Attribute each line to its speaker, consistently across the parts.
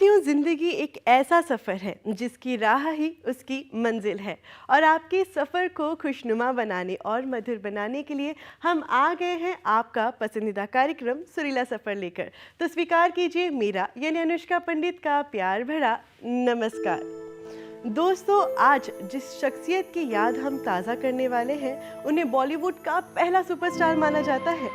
Speaker 1: साथियों, ज़िंदगी एक ऐसा सफ़र है जिसकी राह ही उसकी मंजिल है और आपके सफ़र को खुशनुमा बनाने और मधुर बनाने के लिए हम आ गए हैं आपका पसंदीदा कार्यक्रम सुरीला सफ़र लेकर। तो स्वीकार कीजिए मेरा यानी अनुष्का पंडित का प्यार भरा नमस्कार। दोस्तों, आज जिस शख्सियत की याद हम ताज़ा करने वाले हैं उन्हें बॉलीवुड का पहला सुपरस्टार माना जाता है।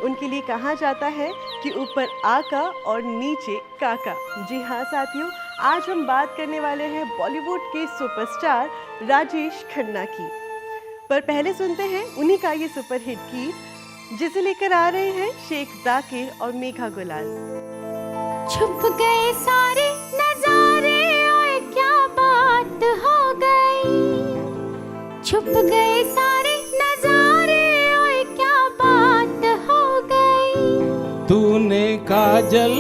Speaker 1: उनके लिए कहा जाता है कि ऊपर आका और नीचे काका। जी हाँ साथियों, आज हम बात करने वाले हैं बॉलीवुड के सुपरस्टार राजेश खन्ना की। पर पहले सुनते हैं उन्हीं का ये सुपरहिट गीत जिसे लेकर आ रहे हैं शेख जाकिर और मेघा गुलाल।
Speaker 2: छुप गए सारे नजारे, ओए क्या बात हो गई। छुप गए सारे नजारे, ओए क्या बात हो गई।
Speaker 3: तूने काजल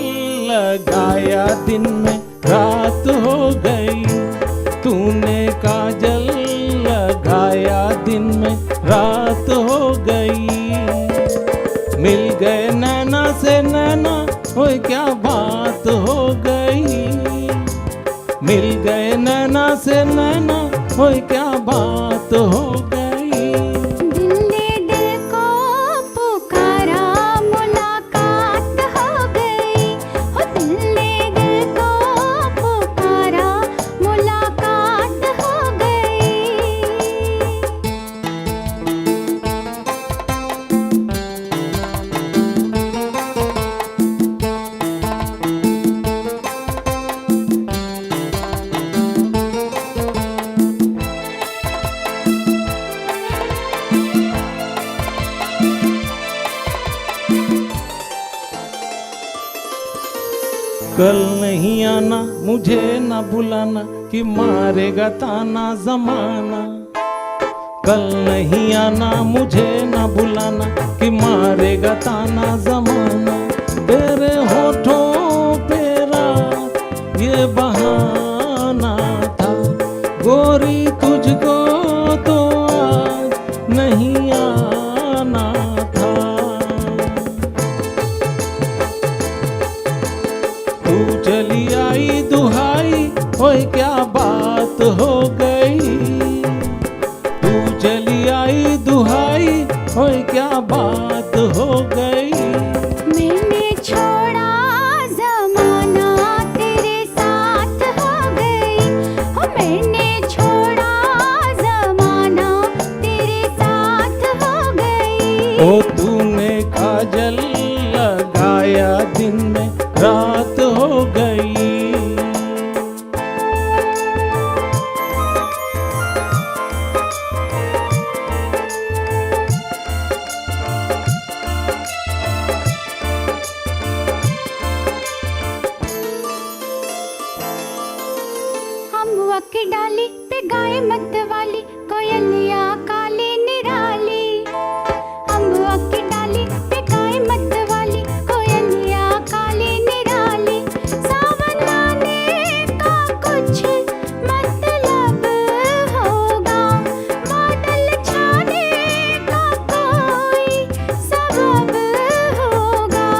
Speaker 3: लगाया दिन में रात हो गई। तूने काजल लगाया दिन में रात हो गई। मिल गए नैना से नैना, ओए क्या बात हो गई। मिल गए नैना से नैना, ओए क्या बात हो गई।
Speaker 2: दिल ने दिल को पुकारा, मुलाकात हो गई। हो दिल ने दिल को पुकारा, मुलाकात हो गई।
Speaker 3: कल नहीं आना, मुझे न बुलाना कि मारेगा ताना जमाना। कल नहीं आना, मुझे न बुलाना कि मारेगा ताना जमाना। तेरे होठों पे रात ये बहाना था, गोरी तुझको तो आज नहीं आना था। तू चली आई दुहाई, ओए क्या बात हो गई। तू चली आई दुहाई, ओए क्या बात हो गई।
Speaker 2: मैंने छोड़ा ज़माना, तेरे साथ हो गई। हो मैंने छोड़ा ज़माना, तेरे साथ हो गई।
Speaker 3: ओ तूने काजल लगाया दिन में रात हो गई।
Speaker 2: हम की डाली पे गाए मत वाली, कोयलिया काली निराली। हम की डाली पे गाए मत वाली, कोयलिया काली निराली। सावन आने का कुछ मतलब होगा, बादल छाने का कोई सबब होगा।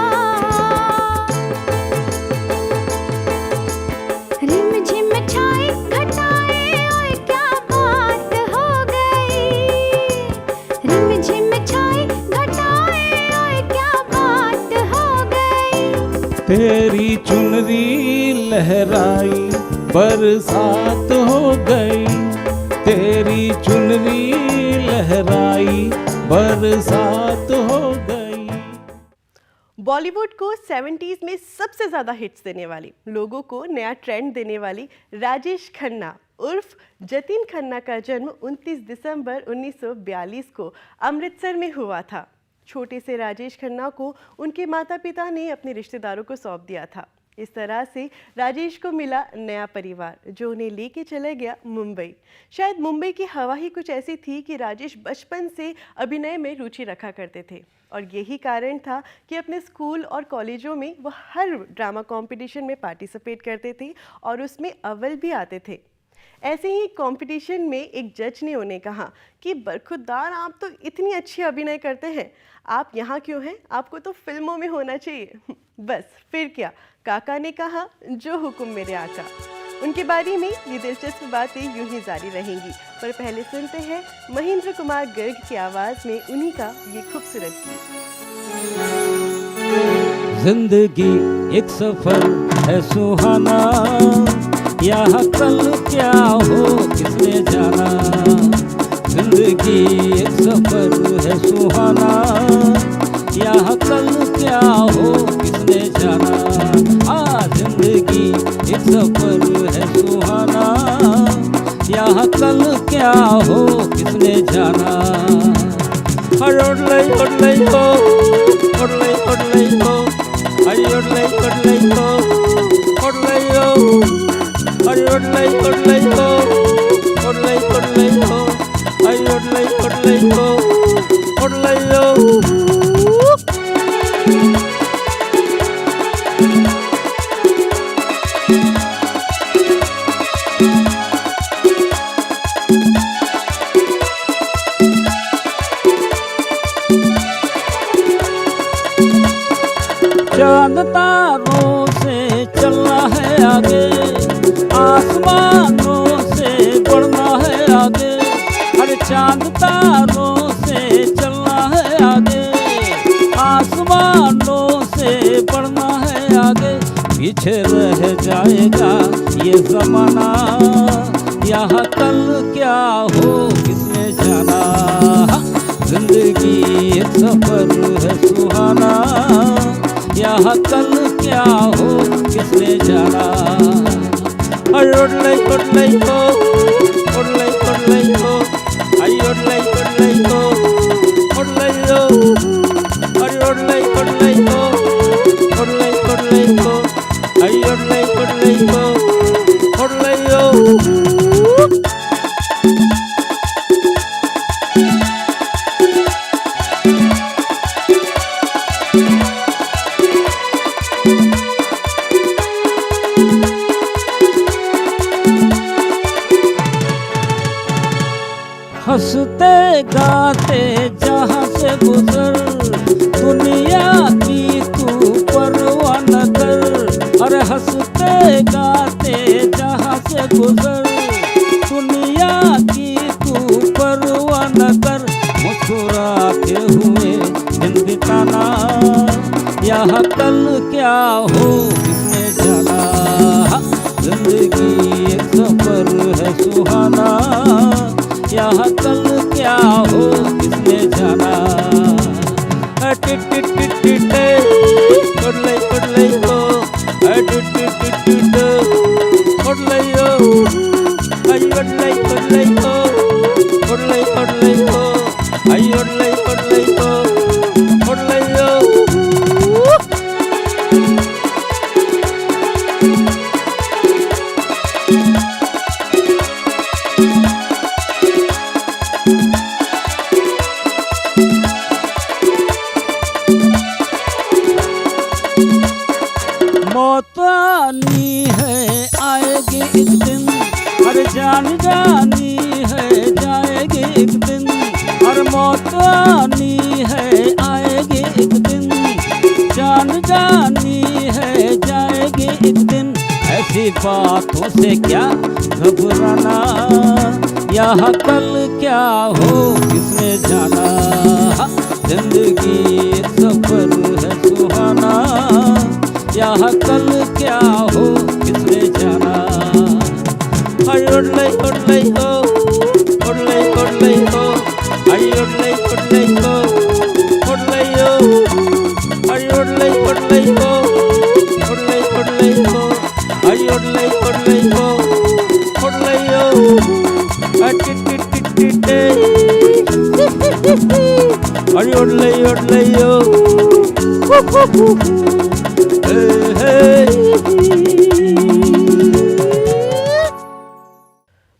Speaker 2: रिमझिम छाए घटाए, ओए क्या बात हो गई। रिमझिम छाए घटाए, ओए क्या बात हो गई।
Speaker 3: तेरी चुनरी लहराई बरसात हो गई। तेरी चुनरी लहराई बरसात हो गई।
Speaker 1: बॉलीवुड को 70s में सबसे ज़्यादा हिट्स देने वाली, लोगों को नया ट्रेंड देने वाली राजेश खन्ना उर्फ जतिन खन्ना का जन्म 29 दिसंबर 1942 को अमृतसर में हुआ था। छोटे से राजेश खन्ना को उनके माता पिता ने अपने रिश्तेदारों को सौंप दिया था। इस तरह से राजेश को मिला नया परिवार जो उन्हें लेके चले गया मुंबई। शायद मुंबई की हवा ही कुछ ऐसी थी कि राजेश बचपन से अभिनय में रुचि रखा करते थे और यही कारण था कि अपने स्कूल और कॉलेजों में वह हर ड्रामा कंपटीशन में पार्टिसिपेट करते थे और उसमें अव्वल भी आते थे। ऐसे ही कंपटीशन में एक जज ने उन्हें कहा कि बरखुरदार, आप तो इतनी अच्छी अभिनय करते हैं, आप यहाँ क्यों हैं, आपको तो फिल्मों में होना चाहिए। बस फिर क्या, काका ने कहा जो हुक्म मेरे आका। उनके बारे में ये दिलचस्प बातें यूं ही जारी रहेंगी, पर पहले सुनते हैं महेंद्र कुमार गर्ग की आवाज़ में उन्हीं का ये खूबसूरत गीत।
Speaker 3: जिंदगी एक सफर है सुहाना, यहाँ कल क्या हो किसने जाना। जिंदगी एक सफर है सुहाना, यहाँ कल क्या हो किसने जाना। जिंदगी एक सफर है सुहाना, यहाँ कल क्या हो किसने जाना। ओडले ओडले हो, ओडले ओडले हो, आई ओडले ओडले हो, ओडले हो, आई ओडले ओडले हो, ओडले ओडले हो, आई ओडले ओडले हो, ओडले हो। चांद तारों से चलना है आगे, आसमानों से बढ़ना है आगे। हर चांद तारों से चलना है आगे, आसमानों से बढ़ना है आगे। पीछे रह जाएगा ये जमाना, यहाँ कल क्या हो किसने जाना। जिंदगी एक सफर है सुहाना, यहाँ कल क्या हो किसने जाना। ओडले ओडले हो, ओडले ओडले हो, आई ओडले ओडले हो, ओडले हो, आई ओडले ओडले हो, ओडले ओडले हो, आई ओडले ओडले हो, ओडले हो। हंसते गाते जहाँ से गुजर, दुनिया की तू परवाह न कर। अरे हंसते गाते जहाँ से गुजर, दुनिया की तू परवाह न कर। मुस्कुराते हुए दिन बिताना, यहाँ कल क्या हो किसने जाना। जिंदगी एक सफर है सुहाना, यहाँ कल क्या हो किसने जाना। टिट टिट टिट टिट ओडले ओडले हो, टिट टिट टिट टिट ओडले हो, आई ओडले ओडले हो, ओडले ओडले हो, आई ओडले ओडले हो, ओडले हो। मौत आनी है आएगी एक दिन, हर जान जानी है जाएगी एक दिन। हर मौत आनी है आएगी एक दिन, जान जानी है जाएगी एक दिन। ऐसी बातों से क्या घबराना, यहाँ कल क्या हो किसने जाना। जिंदगी एक सफर है सुहाना, यहाँ कल क्या हो किसने जाना। आई ओडले ओडले हो, ओडले ओडले हो, आई ओडले ओडले हो, ओडले हो, आई ओडले ओडले हो, ओडले ओडले हो, आई ओडले ओडले हो, ओडले हो। टिट टिट टिट टिट आई ओडले ओडले हो।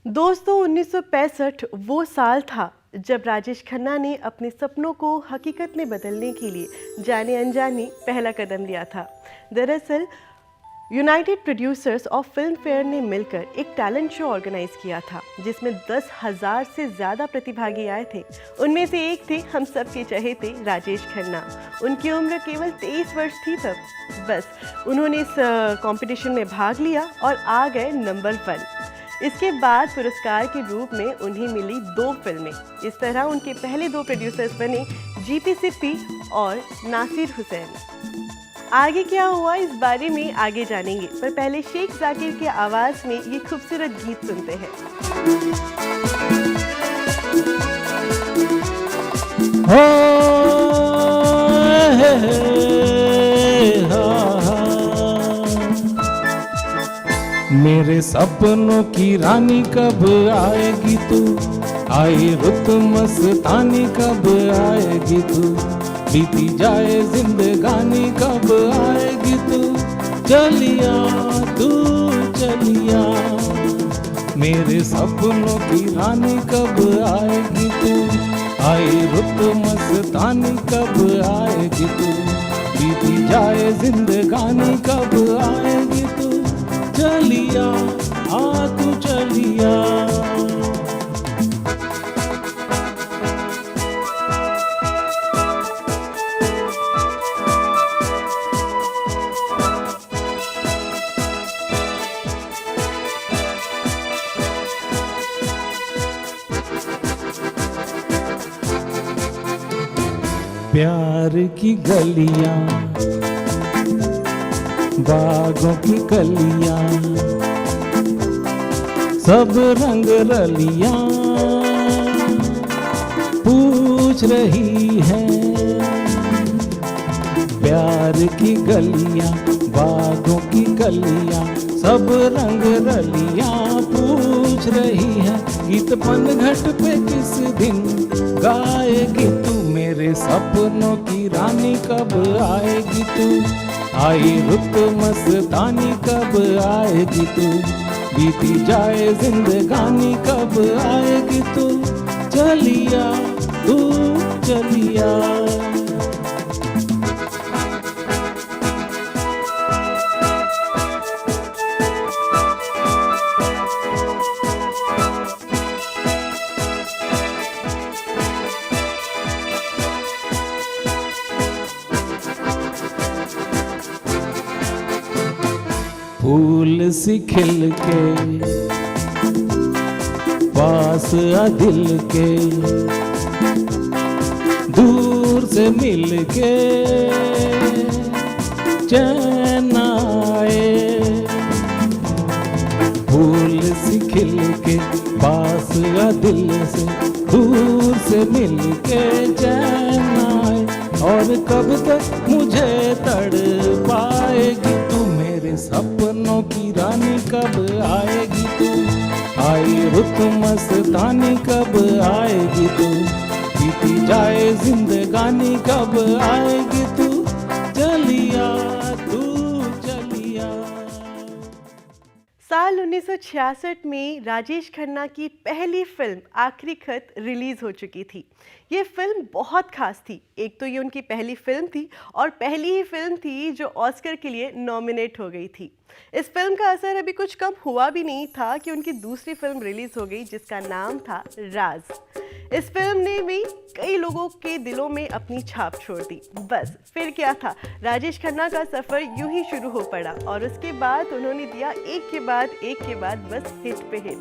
Speaker 1: दोस्तों 1965 वो साल था जब राजेश खन्ना ने अपने सपनों को हकीकत में बदलने के लिए जाने अनजाने पहला कदम लिया था। दरअसल यूनाइटेड प्रोड्यूसर्स और फिल्म फेयर ने मिलकर एक टैलेंट शो ऑर्गेनाइज किया था जिसमें 10,000 से ज़्यादा प्रतिभागी आए थे। उनमें से एक थे हम सबके चहेते राजेश खन्ना। उनकी उम्र केवल 23 वर्ष थी तब। बस उन्होंने इस कंपटीशन में भाग लिया और आ गए नंबर 1। इसके बाद पुरस्कार के रूप में उन्हें मिली 2 फिल्में। इस तरह उनके पहले 2 प्रोड्यूसर्स बने जीपी सिप्पी और नासिर हुसैन। आगे क्या हुआ इस बारे में आगे जानेंगे, पर पहले शेख जाकिर की आवाज़ में ये खूबसूरत गीत सुनते हैं।
Speaker 4: मेरे सपनों की रानी कब आएगी तू, आई रुत मस्तानी कब आएगी तू, बीती जाए जिंदगानी कब आएगी तू, चलिया तू चलिया। मेरे सपनों की रानी कब आएगी तू, आई रुत मस्तानी कब आएगी तू, बीती जाए जिंदगानी कब आएगी तू, चलिया आ तू चलिया। प्यार की गलियां, बागों की कलियां, सब रंग रलियां पूछ रही हैं। प्यार की गलियां, बागों की कलियां, सब रंग रलियां पूछ रही हैं। गीत पनघट पे किस दिन गाएगी तू, मेरे सपनों की रानी कब आएगी तू, आई रुत मस्तानी कब आएगी तू, बीती जाए जिंदगानी कब आएगी तू, चलिया तू चलिया। फूल सी खिल के पास आ दिल के, दूर से मिल के चैन आए। फूल सी खिल के पास आ दिल से, दूर से मिल के चैन आए। और कब तक मुझे तड़ पाएगी तू, मेरे सपनों की रानी कब आएगी तू, आई रुत मस्तानी कब आएगी तू, बीती जाए जिंदगानी कब आएगी तू, चलिया तू चलिया।
Speaker 1: साल 1966 में राजेश खन्ना की पहली फिल्म आखिरी खत रिलीज हो चुकी थी। ये फिल्म बहुत खास थी। एक तो ये उनकी पहली फिल्म थी और पहली ही फिल्म थी जो ऑस्कर के लिए नॉमिनेट हो गई थी। इस फिल्म का असर अभी कुछ कम हुआ भी नहीं था कि उनकी दूसरी फिल्म रिलीज हो गई जिसका नाम था राज। इस फिल्म ने भी कई लोगों के दिलों में अपनी छाप छोड़ दी। बस फिर क्या था, राजेश खन्ना का सफ़र यूं ही शुरू हो पड़ा और उसके बाद उन्होंने दिया एक के बाद बस हिट पे हिट।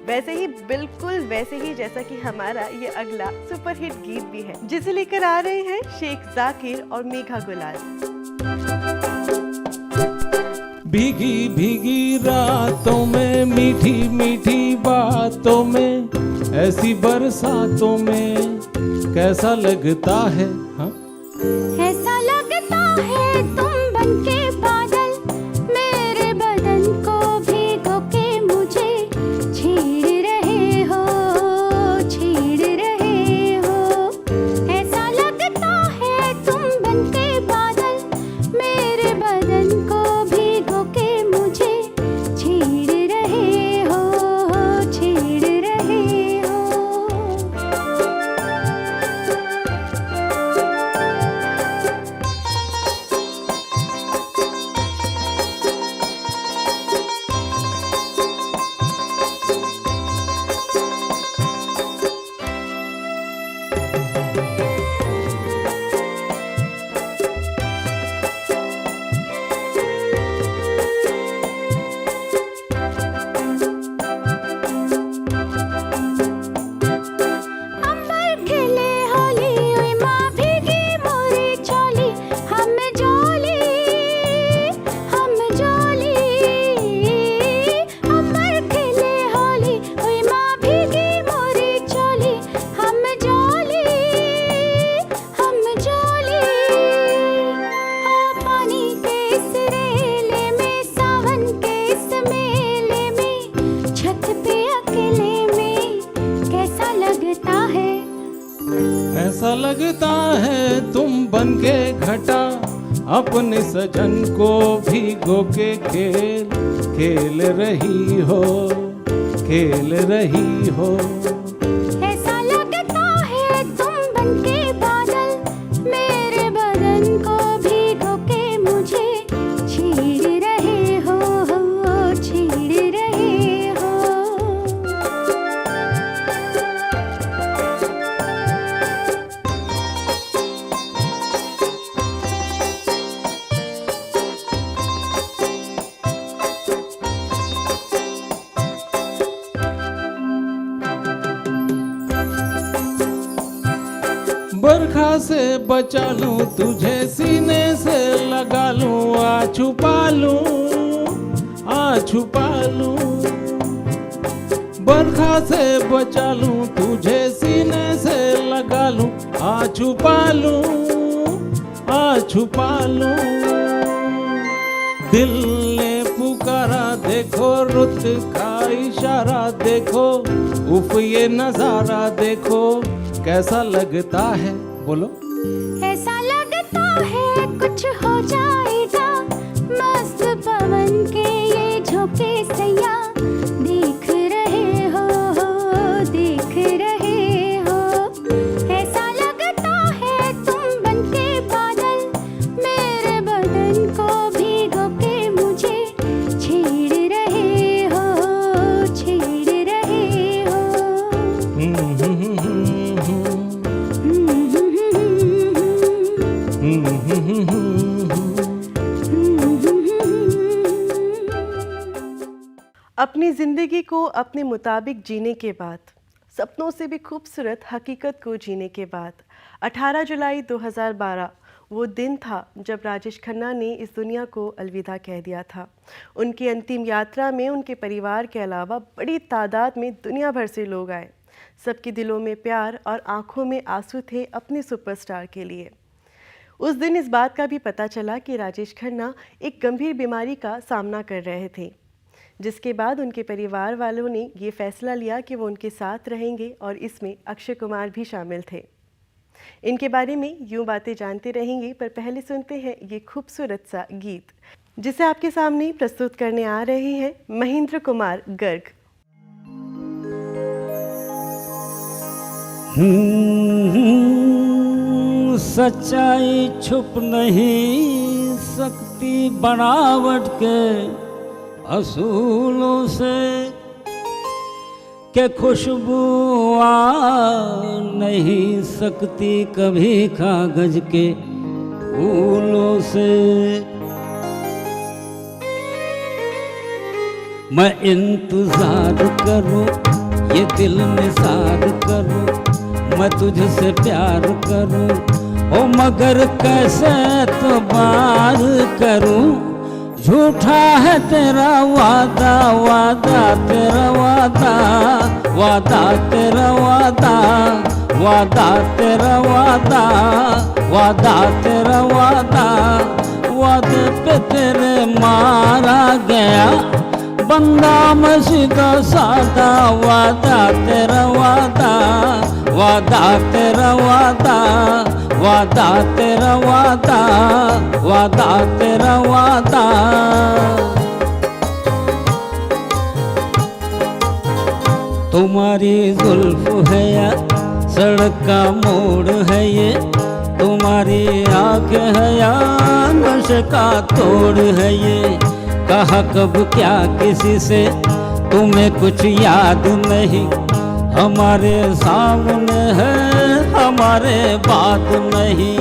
Speaker 1: वैसे ही बिल्कुल वैसे ही जैसा कि हमारा ये अगला सुपर हिट गीत भी है, जिसे लेकर आ रहे हैं शेख जाकिर और मेघा गुलाल।
Speaker 4: भीगी भीगी रातों में, मीठी मीठी बातों में, ऐसी बरसातों में कैसा लगता है, हाँ?
Speaker 2: ऐसा लगता है तुम बनके बादल, मेरे बदन को भिगो के मुझे छेड़ रहे हो, छेड़ रहे हो। ऐसा लगता है तुम बनके बादल, मेरे बदन को भिगो के मुझे छेड़ रहे हो, छेड़ रहे हो।
Speaker 4: कैसा लगता है तुम बनके घटा, अपने सजन को भिगो के खेल रही हो, खेल रही हो।
Speaker 2: ऐसा लगता है तुम बनके बादल, मेरे बदन को भिगो के मुझे छेड़ रहे हो, छेड़ रहे हो।
Speaker 4: बरखा से बचा लूं तुझे, सीने से लगा लूं, आ छुपा लूं, आ छुपा लूं। बरखा से बचा लूं तुझे, सीने से लगा लूं, आ छुपा लूं, आ छुपा लूं। दिल ने पुकारा देखो, रुत का इशारा देखो, उफ ये नजारा देखो, कैसा लगता है बोलो।
Speaker 2: ऐसा लगता है कुछ हो जाएगा, मस्त पवन के ये झोंके सैया देख रहे हो, देख रहे हो। ऐसा लगता है तुम बनके बादल, मेरे बदन को भिगो के मुझे छेड़ रहे हो, छेड़ रहे हो।
Speaker 1: अपनी ज़िंदगी को अपने मुताबिक जीने के बाद, सपनों से भी खूबसूरत हकीकत को जीने के बाद 18 जुलाई 2012 वो दिन था जब राजेश खन्ना ने इस दुनिया को अलविदा कह दिया था। उनकी अंतिम यात्रा में उनके परिवार के अलावा बड़ी तादाद में दुनिया भर से लोग आए। सबके दिलों में प्यार और आंखों में आंसू थे अपने सुपरस्टार के लिए। उस दिन इस बात का भी पता चला कि राजेश खन्ना एक गंभीर बीमारी का सामना कर रहे थे, जिसके बाद उनके परिवार वालों ने ये फैसला लिया कि वो उनके साथ रहेंगे और इसमें अक्षय कुमार भी शामिल थे। इनके बारे में यूं बातें जानते रहेंगे, पर पहले सुनते हैं ये खूबसूरत सा गीत, जिसे आपके सामने प्रस्तुत करने आ रहे हैं महेंद्र कुमार गर्ग।
Speaker 3: सच्चाई छुप नहीं सकती बनावट के असूलों से, के खुशबू आ नहीं सकती कभी कागज के फूलों से। मैं इंतजार करूं, ये दिल निसार करूं, मैं तुझसे प्यार करूं, ओ मगर कैसे एतबार करूं। झूठा है तेरा वादा, वादा तेरा वादा, वादा तेरा वादा, वादा तेरा वादा, वादा तेरा वादा। वादे पे तेरे मारा गया बंदा मैं सीधा सादा, वादा तेरा वादा, वादा तेरा वादा, वादा तेरा वादा, वादा तेरा वादा। तुम्हारी जुल्फ है या सड़क का मोड़ है ये, तुम्हारी आंखें है या नशे का तोड़ है ये। कहा कब क्या किसी से तुम्हें कुछ याद नहीं, हमारे सामने है हमारे बात नहीं।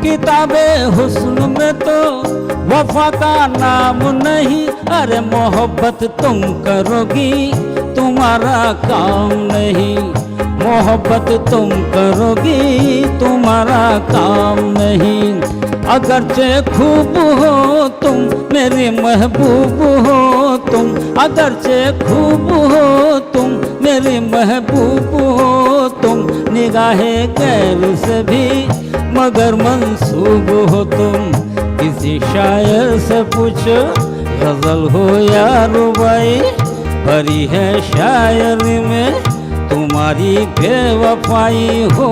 Speaker 3: किताबे हुस्न में तो वफा का नाम नहीं, अरे मोहब्बत तुम करोगी तुम्हारा काम नहीं, मोहब्बत तुम करोगी तुम्हारा काम नहीं। अगरचे खूब हो तुम मेरी महबूब हो तुम, अगरचे खूब हो तुम मेरी महबूब हो तुम। निगाहे गैर से भी मगर मंसूब हो तुम। किसी शायर से पूछो गजल हो या रुबाई, भरी है शायरी में तुम्हारी बेवफाई हो।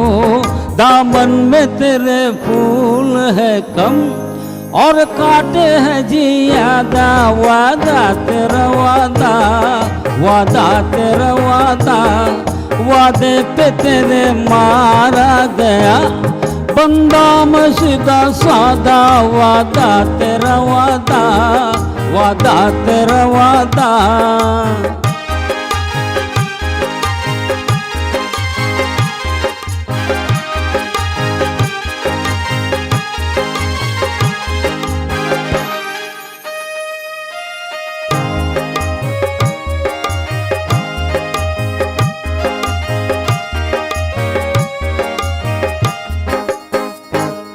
Speaker 3: दामन में तेरे फूल है कम और काटे हैं ज्यादा। वादा तेरा वादा, वादा तेरा वादा, वादे पे तेरे मारा गया बंदा मैं सीधा सादा। वादा तेरा वादा, वादा तेरा वादा।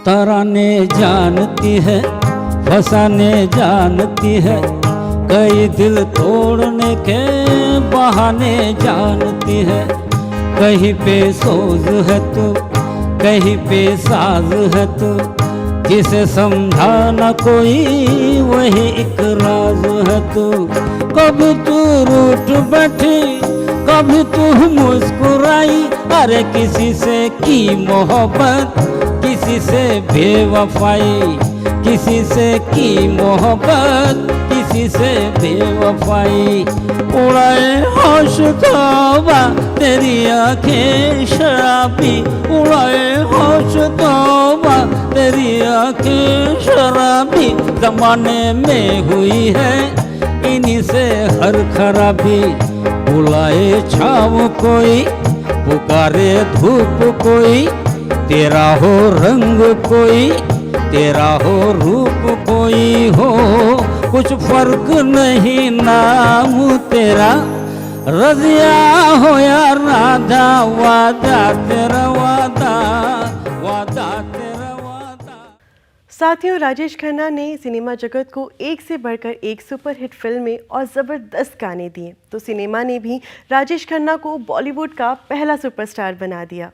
Speaker 3: तराने जानती है, फसाने जानती है, कई दिल तोड़ने के बहाने जानती है। कहीं पे सोज है तू, कहीं पे साज है तू, जिसे समझा न कोई वही एक राज है तू। कभी तू रूठ बैठी, कभी तू मुस्कुराई, अरे किसी से की मोहब्बत, किसी से बेवफाई, किसी से की मोहब्बत, किसी से बेवफाई। उड़ाए होश तौबा तेरी आंखें शराबी, उड़ाए होश तौबा तेरी आंखें शराबी। जमाने में हुई है इन्हीं से हर खराबी। बुलाए छाँव कोई, पुकारे धूप कोई, तेरा हो रंग कोई, तेरा हो रूप कोई हो, कुछ फर्क नहीं नाम तेरा रज़िया हो या राधा। वादा तेरा वादा, वादा तेरा वादा।
Speaker 1: साथियों, राजेश खन्ना ने सिनेमा जगत को एक से बढ़कर एक सुपरहिट फिल्में और ज़बरदस्त गाने दिए, तो सिनेमा ने भी राजेश खन्ना को बॉलीवुड का पहला सुपरस्टार बना दिया।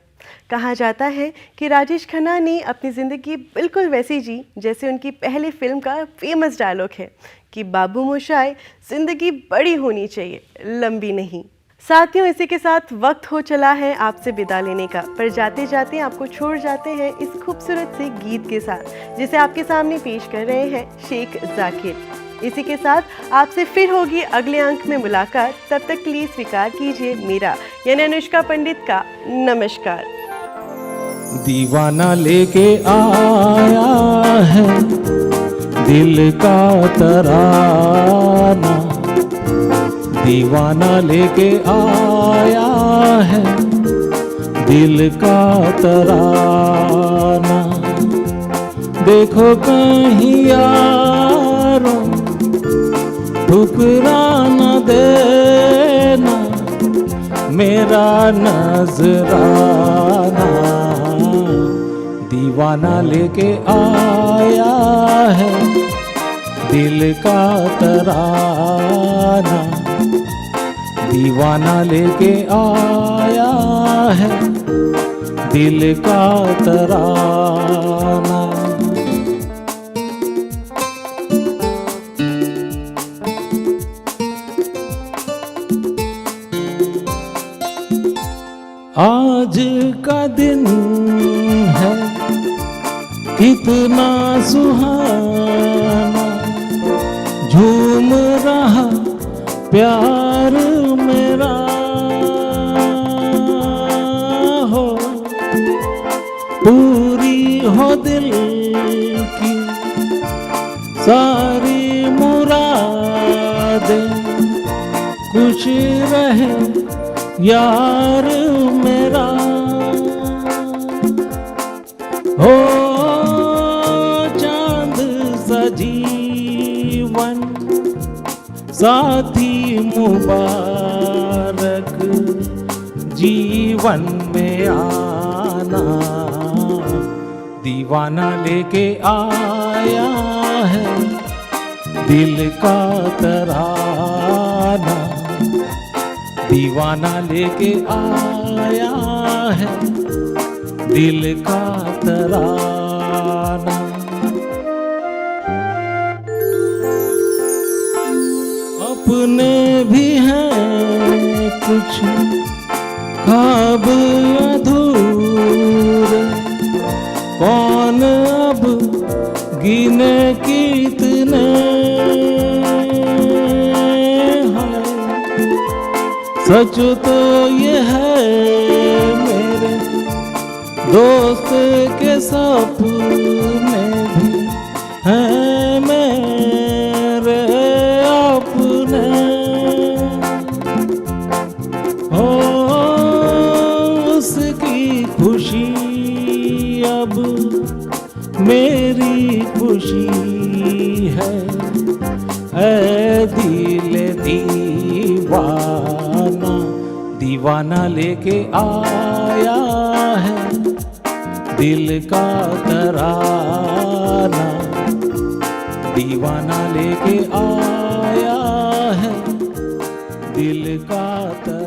Speaker 1: कहा जाता है कि राजेश खन्ना ने अपनी ज़िंदगी बिल्कुल वैसी जी जैसे उनकी पहली फिल्म का फेमस डायलॉग है कि बाबू मोशाय, ज़िंदगी बड़ी होनी चाहिए, लंबी नहीं। साथियों, इसी के साथ वक्त हो चला है आपसे विदा लेने का, पर जाते जाते आपको छोड़ जाते हैं इस खूबसूरत से गीत के साथ, जिसे आपके सामने पेश कर रहे हैं शेख जाकिर। इसी के साथ आपसे फिर होगी अगले अंक में मुलाकात। तब तक के लिए स्वीकार कीजिए मेरा यानी अनुष्का पंडित का नमस्कार।
Speaker 4: दीवाना लेके आया है दिल का तराना, दीवाना लेके आया है दिल का तराना। देखो कहीं यारों ठुकरा न देना मेरा नजराना। दीवाना लेके आया है दिल का तराना, दीवाना लेके आया है दिल का तराना। आज का दिन है कितना सुहाना, झूम रहा प्यार मेरा हो, पूरी हो दिल की सारी मुरादें, खुश रहे यार मेरा हो। चांद सा जीवन साथी मुबारक जीवन में आना। दीवाना लेके आया है दिल का तराना, दीवाना लेके आया है दिल का तराना। अपने भी हैं कुछ ख्वाब अधूरे, सच तो ये है मेरे दोस्त के सपने भी हैं मेरे अपने। हो उसकी खुशी अब मेरी खुशी है। ऐ दिल दीवाना दीवाना लेके आया है दिल का तराना। दीवाना लेके आया है दिल का तराना।